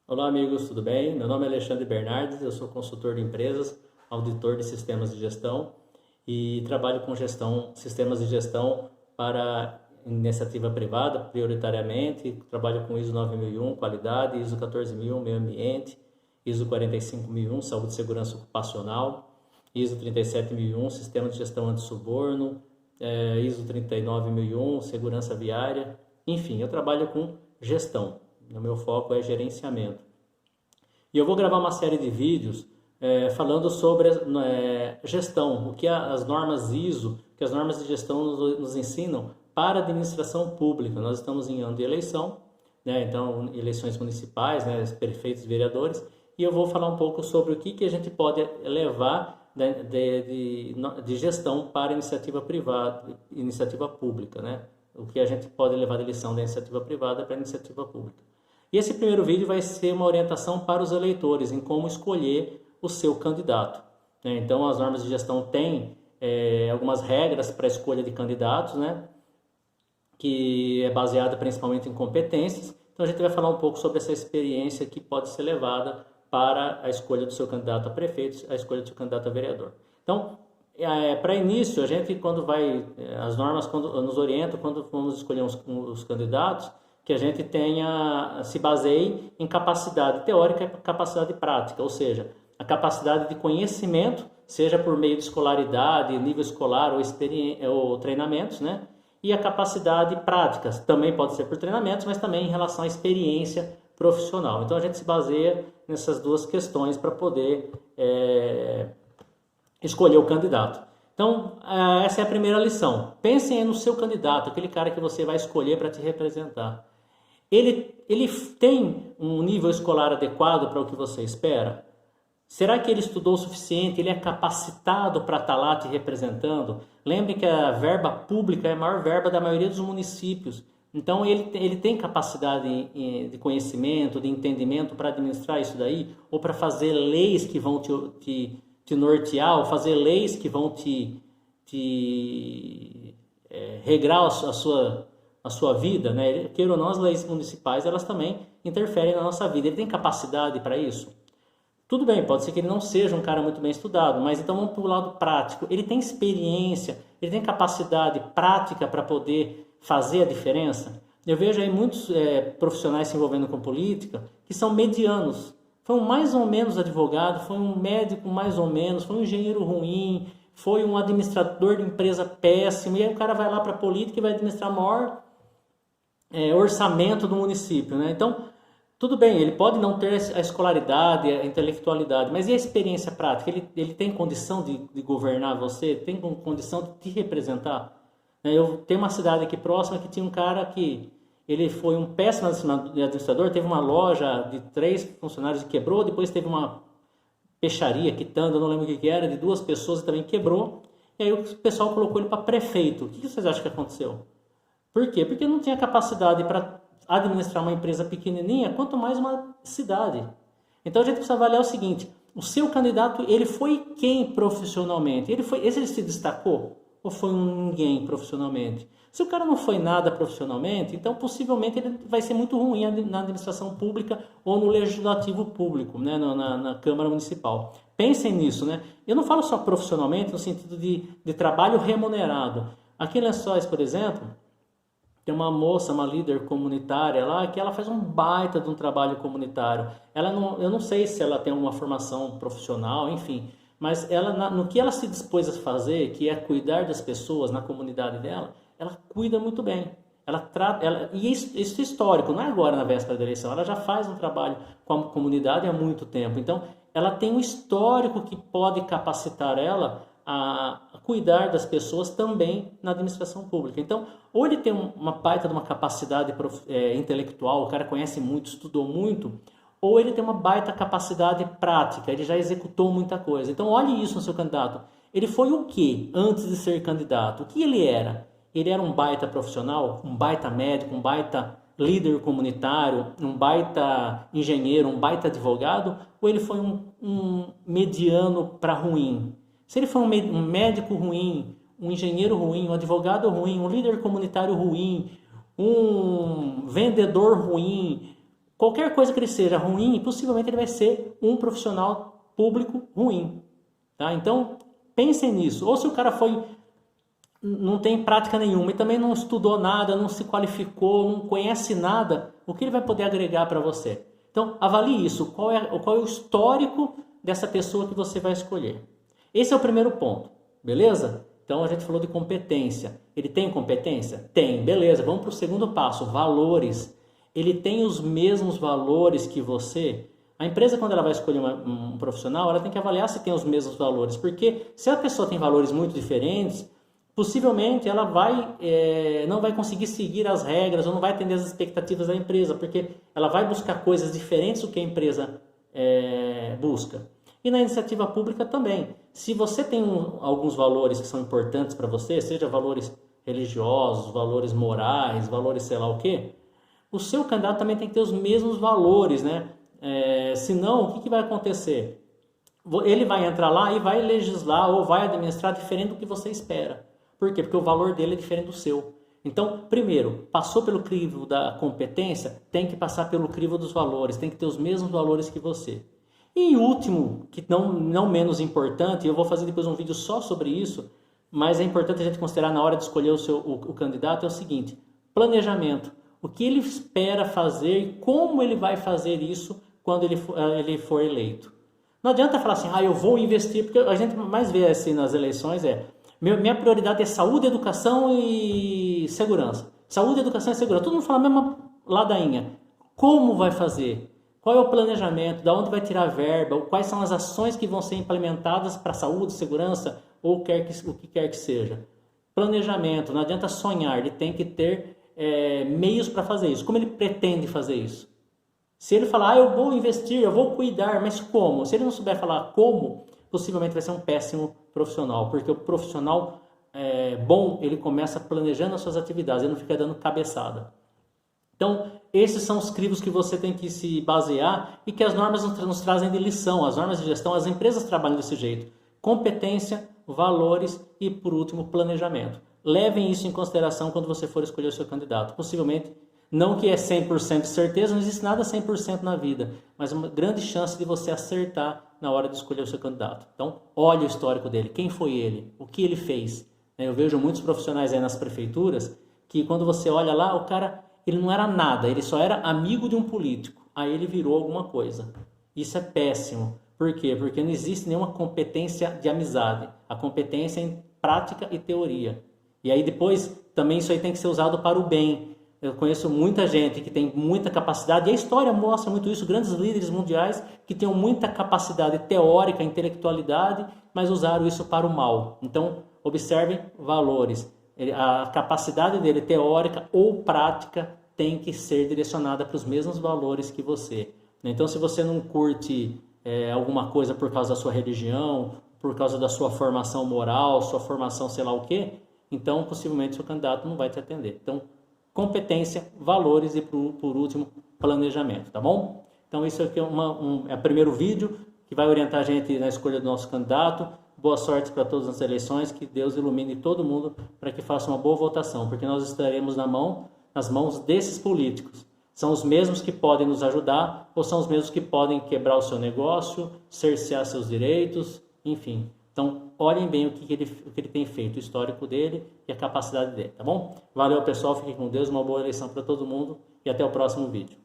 Olá, amigos, tudo bem? Meu nome é Alexandre Bernardes, eu sou consultor de empresas, auditor de sistemas de gestão e trabalho com sistemas de gestão para iniciativa privada, prioritariamente. Trabalho com ISO 9001, qualidade, ISO 14001, meio ambiente, ISO 45001, saúde e segurança ocupacional, ISO 37001, sistema de gestão anti-suborno, ISO 39001, segurança viária. Enfim, eu trabalho com gestão. O meu foco é gerenciamento. E eu vou gravar uma série de vídeos falando sobre gestão, o que as normas ISO, que as normas de gestão nos ensinam para a administração pública. Nós estamos em ano de eleição, né? Então eleições municipais, né? Prefeitos e vereadores, e eu vou falar um pouco sobre o que a gente pode levar de gestão para iniciativa privada, iniciativa pública, né? O que a gente pode levar da lição da iniciativa privada para a iniciativa pública. E esse primeiro vídeo vai ser uma orientação para os eleitores em como escolher o seu candidato, né? Então, as normas de gestão têm algumas regras para a escolha de candidatos, né? Que é baseada principalmente em competências. Então, a gente vai falar um pouco sobre essa experiência que pode ser levada para a escolha do seu candidato a prefeito, a escolha do seu candidato a vereador. Então, para início, a gente, as normas nos orientam quando vamos escolher os candidatos, que a gente se baseie em capacidade teórica e capacidade prática, ou seja, a capacidade de conhecimento, seja por meio de escolaridade, nível escolar ou treinamentos, né? E a capacidade prática, também pode ser por treinamentos, mas também em relação à experiência profissional. Então a gente se baseia nessas duas questões para poder escolher o candidato. Então, essa é a primeira lição. Pensem no seu candidato, aquele cara que você vai escolher para te representar. Ele tem um nível escolar adequado para o que você espera? Será que ele estudou o suficiente? Ele é capacitado para estar lá te representando? Lembre que a verba pública é a maior verba da maioria dos municípios. Então, ele tem capacidade de conhecimento, de entendimento para administrar isso daí? Ou para fazer leis que vão te nortear, ou fazer leis que vão regrar a sua vida, né? Queira ou não, as leis municipais, elas também interferem na nossa vida. Ele tem capacidade para isso? Tudo bem, pode ser que ele não seja um cara muito bem estudado, mas então vamos para o lado prático. Ele tem experiência, ele tem capacidade prática para poder fazer a diferença? Eu vejo aí muitos profissionais se envolvendo com política que são medianos. Foi um mais ou menos advogado, foi um médico mais ou menos, foi um engenheiro ruim, foi um administrador de empresa péssimo, e aí o cara vai lá para a política e vai administrar o maior orçamento do município, né? Então, tudo bem, ele pode não ter a escolaridade, a intelectualidade, mas e a experiência prática? Ele tem condição de governar você? Tem condição de te representar? Eu tenho uma cidade aqui próxima que tinha um cara que ele foi um péssimo administrador, teve uma loja de 3 funcionários e quebrou, depois teve uma peixaria, quitanda, não lembro o que era, de 2 pessoas e também quebrou, e aí o pessoal colocou ele para prefeito. O que vocês acham que aconteceu? Por quê? Porque não tinha capacidade para administrar uma empresa pequenininha, quanto mais uma cidade. Então a gente precisa avaliar o seguinte: o seu candidato, ele foi quem profissionalmente? Ele se destacou? Ou foi um ninguém profissionalmente? Se o cara não foi nada profissionalmente, então possivelmente ele vai ser muito ruim na administração pública ou no legislativo público, né? na Câmara Municipal. Pensem nisso, né? Eu não falo só profissionalmente no sentido de trabalho remunerado. Aqui em Lençóis, por exemplo, tem uma moça, uma líder comunitária lá, que ela faz um baita de um trabalho comunitário. Eu não sei se ela tem uma formação profissional, enfim, mas no que ela se dispôs a fazer, que é cuidar das pessoas na comunidade dela, ela cuida muito bem. E isso é histórico, não é agora na véspera da eleição, ela já faz um trabalho com a comunidade há muito tempo. Então, ela tem um histórico que pode capacitar ela a cuidar das pessoas também na administração pública. Então, ou ele tem uma baita de uma capacidade intelectual, o cara conhece muito, estudou muito, ou ele tem uma baita capacidade prática, ele já executou muita coisa. Então, olhe isso no seu candidato. Ele foi o quê antes de ser candidato? O que ele era? Ele era um baita profissional, um baita médico, um baita líder comunitário, um baita engenheiro, um baita advogado? Ou ele foi um mediano para ruim? Se ele foi um médico ruim, um engenheiro ruim, um advogado ruim, um líder comunitário ruim, um vendedor ruim, Qualquer coisa que ele seja ruim, possivelmente ele vai ser um profissional público ruim. Tá? Então, pensem nisso. Ou se o cara não tem prática nenhuma e também não estudou nada, não se qualificou, não conhece nada, o que ele vai poder agregar para você? Então, avalie isso. Qual é o histórico dessa pessoa que você vai escolher? Esse é o primeiro ponto, beleza? Então, a gente falou de competência. Ele tem competência? Tem, beleza. Vamos para o segundo passo, valores. Ele tem os mesmos valores que você? A empresa, quando ela vai escolher um profissional, ela tem que avaliar se tem os mesmos valores. Porque se a pessoa tem valores muito diferentes, possivelmente ela não vai conseguir seguir as regras ou não vai atender as expectativas da empresa, porque ela vai buscar coisas diferentes do que a empresa busca. E na iniciativa pública também. Se você tem alguns valores que são importantes para você, seja valores religiosos, valores morais, valores sei lá o quê, o seu candidato também tem que ter os mesmos valores, né? Senão, o que vai acontecer? Ele vai entrar lá e vai legislar ou vai administrar diferente do que você espera. Por quê? Porque o valor dele é diferente do seu. Então, primeiro, passou pelo crivo da competência, tem que passar pelo crivo dos valores, tem que ter os mesmos valores que você. E último, que não menos importante, eu vou fazer depois um vídeo só sobre isso, mas é importante a gente considerar na hora de escolher o candidato, é o seguinte: planejamento. O que ele espera fazer e como ele vai fazer isso quando ele for eleito. Não adianta falar assim, eu vou investir, porque a gente mais vê assim nas eleições minha prioridade é saúde, educação e segurança. Saúde, educação e segurança. Todo mundo fala a mesma ladainha. Como vai fazer? Qual é o planejamento? Da onde vai tirar a verba? Quais são as ações que vão ser implementadas para saúde, segurança ou o que quer que seja? Planejamento. Não adianta sonhar. Ele tem que ter meios para fazer isso. Como ele pretende fazer isso? Se ele falar, eu vou investir, eu vou cuidar, mas como? Se ele não souber falar como, possivelmente vai ser um péssimo profissional, porque o profissional bom, ele começa planejando as suas atividades, ele não fica dando cabeçada. Então, esses são os crivos que você tem que se basear e que as normas nos trazem de lição. As normas de gestão, as empresas trabalham desse jeito. Competência, valores e, por último, planejamento. Levem isso em consideração quando você for escolher o seu candidato. Possivelmente, não que é 100% de certeza, não existe nada 100% na vida, mas uma grande chance de você acertar na hora de escolher o seu candidato. Então, olhe o histórico dele, quem foi ele, o que ele fez. Eu vejo muitos profissionais aí nas prefeituras que quando você olha lá, o cara, ele não era nada, ele só era amigo de um político, aí ele virou alguma coisa. Isso é péssimo. Por quê? Porque não existe nenhuma competência de amizade. A competência é em prática e teoria. E aí depois, também isso aí tem que ser usado para o bem. Eu conheço muita gente que tem muita capacidade, e a história mostra muito isso, grandes líderes mundiais que tinham muita capacidade teórica, intelectualidade, mas usaram isso para o mal. Então, observem valores. A capacidade dele, teórica ou prática, tem que ser direcionada para os mesmos valores que você. Então, se você não curte alguma coisa por causa da sua religião, por causa da sua formação moral, sua formação sei lá o quê, então, possivelmente, seu candidato não vai te atender. Então, competência, valores e, por último, planejamento, tá bom? Então, isso aqui é o primeiro vídeo que vai orientar a gente na escolha do nosso candidato. Boa sorte para todas as eleições, que Deus ilumine todo mundo para que faça uma boa votação, porque nós estaremos nas mãos desses políticos. São os mesmos que podem nos ajudar ou são os mesmos que podem quebrar o seu negócio, cercear seus direitos, enfim. Então, olhem bem o que ele tem feito, o histórico dele e a capacidade dele, tá bom? Valeu, pessoal. Fiquem com Deus. Uma boa eleição para todo mundo e até o próximo vídeo.